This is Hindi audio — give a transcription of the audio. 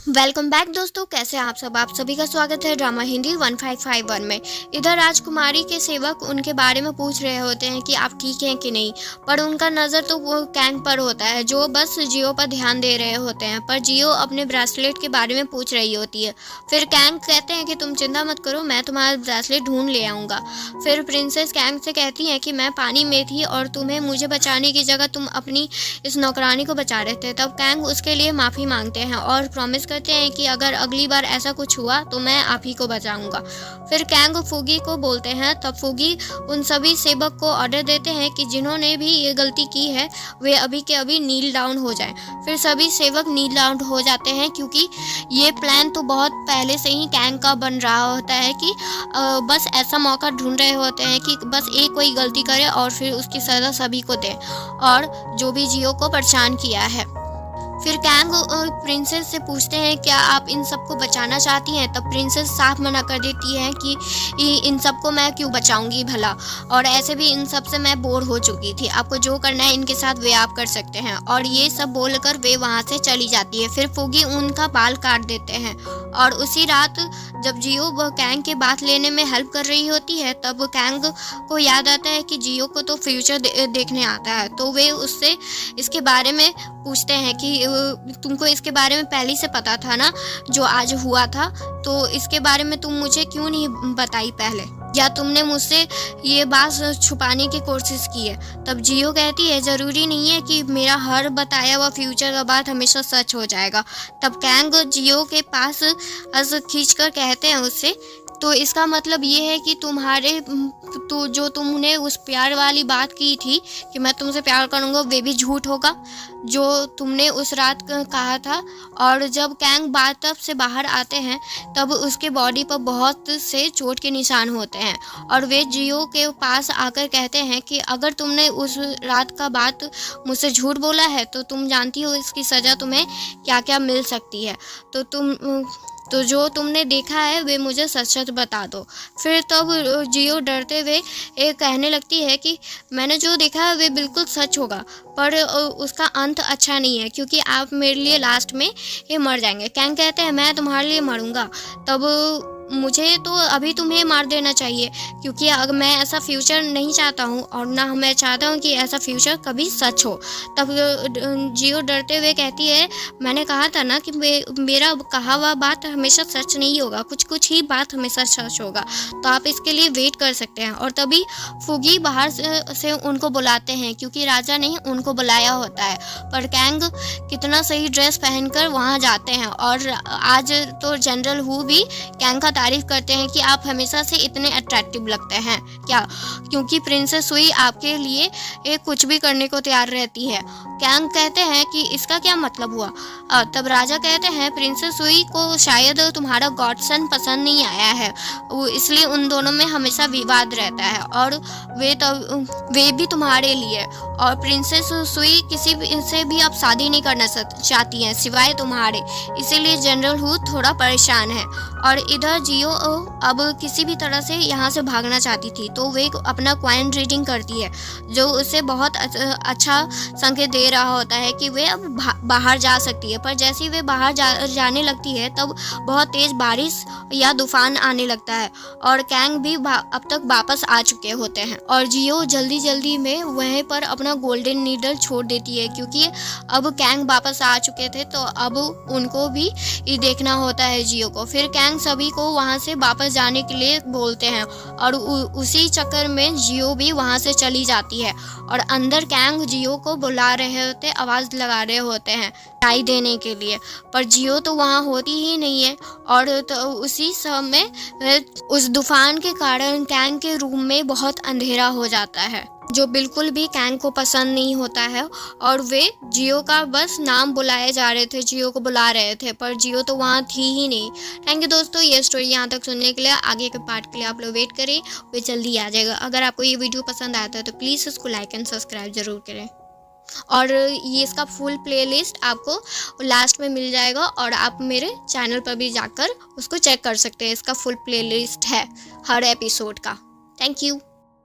वेलकम बैक दोस्तों, कैसे हैं आप सभी का स्वागत है ड्रामा हिंदी 1551 में। इधर राजकुमारी के सेवक उनके बारे में पूछ रहे होते हैं कि आप ठीक हैं कि नहीं, पर उनका नज़र तो वो कैंग पर होता है जो बस जियो पर ध्यान दे रहे होते हैं। पर जियो अपने ब्रेसलेट के बारे में पूछ रही होती है। फिर कैंग कहते हैं कि तुम चिंता मत करो, मैं तुम्हारा ब्रेसलेट ढूंढ ले आऊँगा। फिर प्रिंसेस कैंग से कहती हैं कि मैं पानी में थी और तुम्हें मुझे बचाने की जगह तुम अपनी इस नौकरानी को बचा रहे थे। तब कैंग उसके लिए माफ़ी मांगते हैं और प्रॉमिस करते हैं कि अगर अगली बार ऐसा कुछ हुआ तो मैं आप ही को बचाऊंगा। फिर कैंग फूगी को बोलते हैं। तब फूगी उन सभी सेवक को ऑर्डर देते हैं कि जिन्होंने भी ये गलती की है वे अभी के अभी नील डाउन हो जाएं। फिर सभी सेवक नील डाउन हो जाते हैं क्योंकि ये प्लान तो बहुत पहले से ही कैंग का बन रहा होता है कि बस ऐसा मौका ढूंढ रहे होते हैं कि बस एक कोई गलती करे और फिर उसकी सज़ा सभी को दे, और जो भी जियो को परेशान किया है। फिर कैंग प्रिंसेस से पूछते हैं क्या आप इन सबको बचाना चाहती हैं। तब प्रिंसेस साफ मना कर देती है कि इन सबको मैं क्यों बचाऊंगी भला, और ऐसे भी इन सब से मैं बोर हो चुकी थी, आपको जो करना है इनके साथ वे आप कर सकते हैं। और ये सब बोलकर वे वहाँ से चली जाती है। फिर फूगी उनका बाल काट देते हैं। और उसी रात जब जियो कैंग के बात लेने में हेल्प कर रही होती है तब कैंग को याद आता है कि जियो को तो फ्यूचर देखने आता है। तो वे उससे इसके बारे में पूछते हैं कि तुमको इसके बारे में पहले से पता था ना जो आज हुआ था, तो इसके बारे में तुम मुझे क्यों नहीं बताई पहले, या तुमने मुझसे ये बात छुपाने की कोशिश की है। तब जियो कहती है ज़रूरी नहीं है कि मेरा हर बताया हुआ फ्यूचर का बात हमेशा सच हो जाएगा। तब कैंग जियो के पास खींचकर कहते हैं उससे, तो इसका मतलब ये है कि तो जो तुमने उस प्यार वाली बात की थी कि मैं तुमसे प्यार करूँगा वे भी झूठ होगा जो तुमने उस रात कहा था। और जब कैंग बाथटब से बाहर आते हैं तब उसके बॉडी पर बहुत से चोट के निशान होते हैं, और वे जियो के पास आकर कहते हैं कि अगर तुमने उस रात का बात मुझसे झूठ बोला है तो तुम जानती हो इसकी सज़ा तुम्हें क्या क्या मिल सकती है, तो जो तुमने देखा है वे मुझे सच सच बता दो। फिर तब जियो डरते हुए कहने लगती है कि मैंने जो देखा है वे बिल्कुल सच होगा, पर उसका अंत अच्छा नहीं है क्योंकि आप मेरे लिए लास्ट में ये मर जाएंगे। कैंग कहते हैं मैं तुम्हारे लिए मरूंगा, तब मुझे तो अभी तुम्हें मार देना चाहिए क्योंकि अगर मैं ऐसा फ्यूचर नहीं चाहता हूँ और ना मैं चाहता हूँ कि ऐसा फ्यूचर कभी सच हो। तब जियो डरते हुए कहती है मैंने कहा था ना कि मेरा कहा हुआ बात हमेशा सच नहीं होगा, कुछ कुछ ही बात हमेशा सच होगा, तो आप इसके लिए वेट कर सकते हैं। और तभी फूगी बाहर से उनको बुलाते हैं क्योंकि राजा ने उनको बुलाया होता है। पर कैंग कितना सही ड्रेस पहनकर वहाँ जाते हैं, और आज तो जनरल हु भी कैंग का तारीफ करते हैं कि आप हमेशा से इतने अट्रैक्टिव लगते हैं क्या, क्योंकि प्रिंसेस सुई आपके लिए कुछ भी करने को तैयार रहती है। कैंग कहते हैं कि इसका क्या मतलब हुआ। तब राजा कहते हैं प्रिंसेस सुई को शायद तुम्हारा गॉडसन पसंद नहीं आया है, इसलिए उन दोनों में हमेशा विवाद रहता है, और वे भी तुम्हारे लिए, और प्रिंसेस सुई किसी से भी अब शादी नहीं करना चाहती हैं सिवाय तुम्हारे, इसीलिए जनरल हु थोड़ा परेशान है। और इधर जियो अब किसी भी तरह से यहाँ से भागना चाहती थी, तो वे अपना क्वाइन रीडिंग करती है जो उसे बहुत अच्छा संकेत दे रहा होता है कि वे अब बाहर जा सकती है। पर जैसे ही वे बाहर जाने लगती है तब बहुत तेज़ बारिश या तूफान आने लगता है, और कैंग भी अब तक वापस आ चुके होते हैं। और जियो जल्दी में वहीं पर अपना गोल्डन नीडल छोड़ देती है क्योंकि अब कैंग वापस आ चुके थे, तो अब उनको भी ये देखना होता है जियो को। फिर कैंग सभी को वहाँ से वापस जाने के लिए बोलते हैं, और उसी चक्कर में जियो भी वहाँ से चली जाती है, और अंदर कैंग जियो को बुला रहे होते, आवाज़ लगा रहे होते हैं चाय देने के लिए, पर जियो तो वहाँ होती ही नहीं है। और तो उसी समय उस तूफान के कारण कैंग के रूम में बहुत अंधेरा हो जाता है जो बिल्कुल भी कैंग को पसंद नहीं होता है, और वे जियो का बस नाम बुलाए जा रहे थे, जियो को बुला रहे थे, पर जियो तो वहाँ थी ही नहीं। थैंक यू दोस्तों ये स्टोरी यहाँ तक सुनने के लिए। आगे के पार्ट के लिए आप लोग वेट करें, वे जल्दी आ जाएगा। अगर आपको ये वीडियो पसंद आता है तो प्लीज़ इसको लाइक एंड सब्सक्राइब ज़रूर करें, और ये इसका फुल प्लेलिस्ट आपको लास्ट में मिल जाएगा, और आप मेरे चैनल पर भी जाकर उसको चेक कर सकते हैं। इसका फुल प्लेलिस्ट है हर एपिसोड का। Thank you.